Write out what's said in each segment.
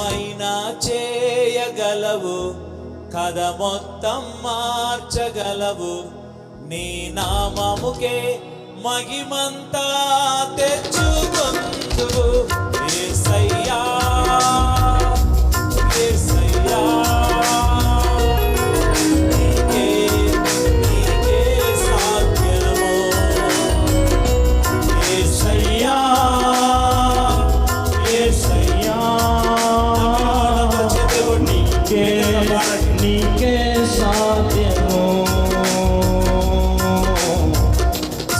ఏమైనా చేయగలవు, కథ మొత్తం మార్చగలవు. నీ నామముకే మహిమంతా తెచ్చుకొందువు. యేసయ్యా యేసయ్యా, నీకే నీకే సాధ్యము. యేసయ్యా యేసయ్యా, నీకే నీకే సాధ్యము.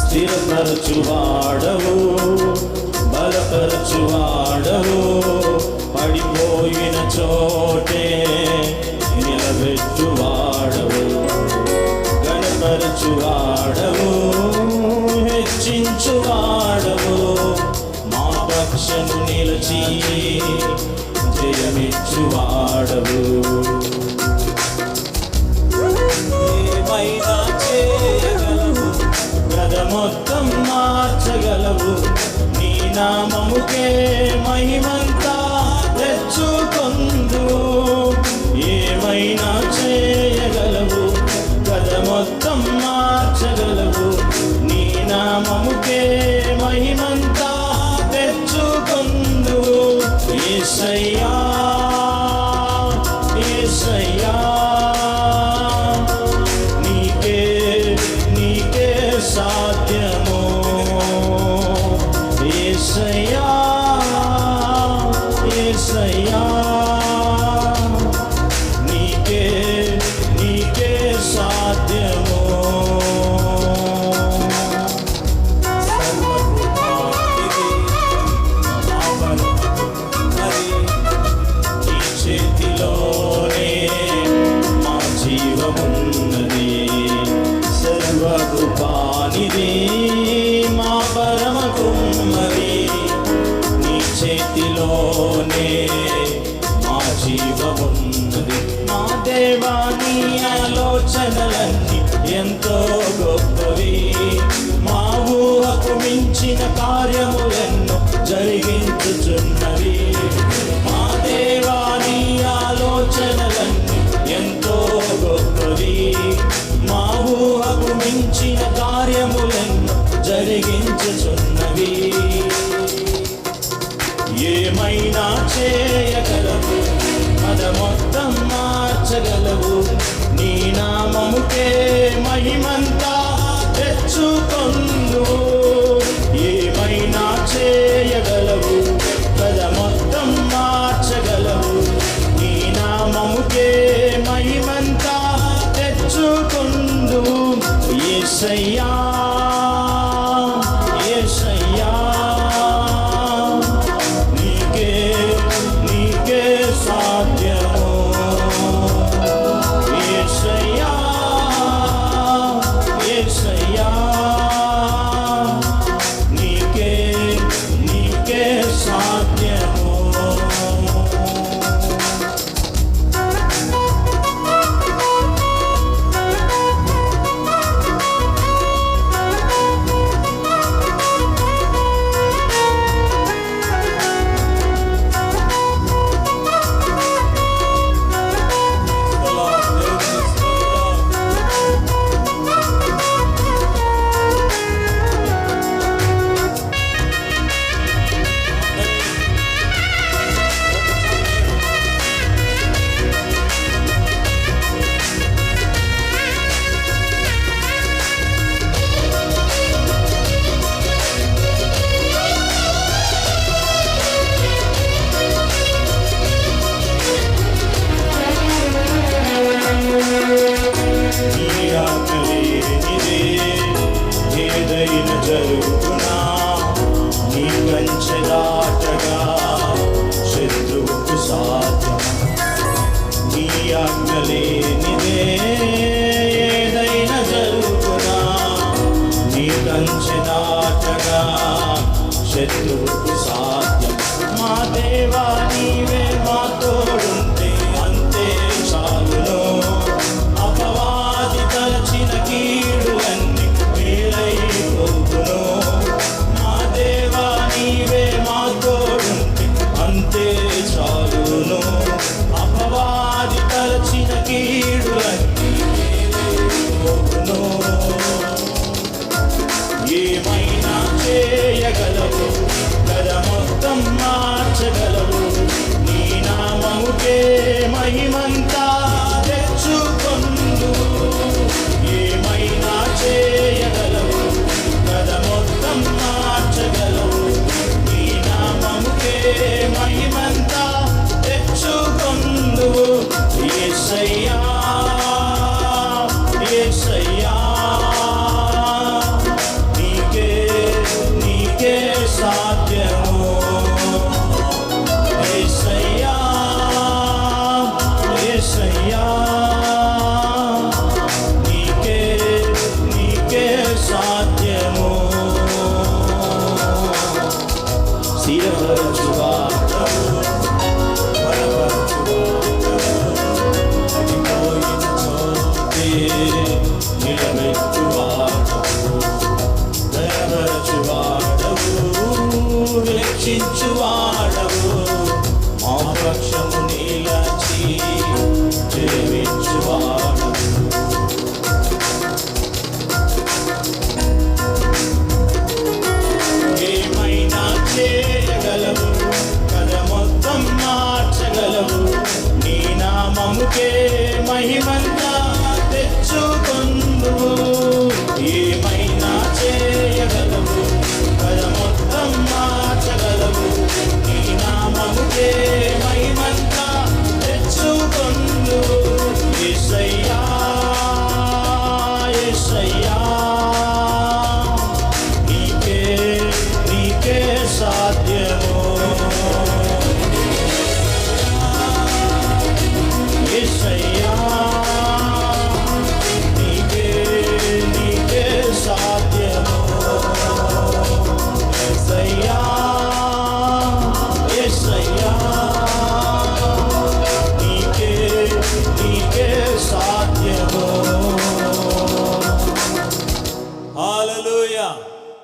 స్థిరపరచువాడవు, బలపరచువాడవు, పడిపోయిన చోటే నిలబెట్టువాడవు. గణపరచువాడవు, హెచ్చించువాడవు, మా పక్షము నిలిచి జయమిచ్చువాడవు. ఏమైనా చేయగలవు, కథ మొత్తం మార్చగలవు. నీ నామముకే మహిమంతా తెచ్చుకొందువు. ఏమైనా చేయగలవు, కథ మొత్తం మార్చగలవు. నీ నామముకే మహిమంతా తెచ్చుకొందువు. యేసయ్యా యేసయ్యా, నీకే నీకే సాధ్యము. యేసయ్యా యేసయ్యా, నీకే నీకే సాధ్యము. నీ చేతిలోనే మా జీవమున్నది. సర్వకృపానిధి మా పరమ కుమ్మరి. నీ చేతిలోనే మా జీవమున్నది. మా దేవా, నీ ఆలోచనలన్నీ ఎంతో గొప్పవి. మా ఊహకు మించిన కార్యములెన్నో జరిగించుచున్నవి. మా దేవా, నీ ఆలోచనలన్నీ ఎంతో గొప్పవి. మా ఊహకు మించిన కార్యములెన్నో జరిగించుచున్నవి. ఏమైనా చేయగలవు, కథ మొత్తం మార్చగలవు. నీ నామముకే మహిమంతా తెచ్చుకొందువు. ఏమైనా చేయగలవు, కథ మొత్తం మార్చగలవు. నీ నామముకే మహిమంతా తెచ్చుకొందువు. యేసయ్యా యేసయ్యా, నీకే నీకే సాధ్యము. యేసయ్యా మార్చగలవు నీ నామముకే మహిమంతా తెచ్చుకొందు ఏమైనా చేయగలవు కథ మొత్తం మార్చగలవు నీ నామముకే మహిమంతా తెచ్చుకొందు యేసయ్యా యేసయ్యా నీకే సాధ్యము యేసయ్యా యేసయ్యా నీకే సాధ్యము స్థిరపరచువాడవు రక్షించువాడవు మా పక్షము నీల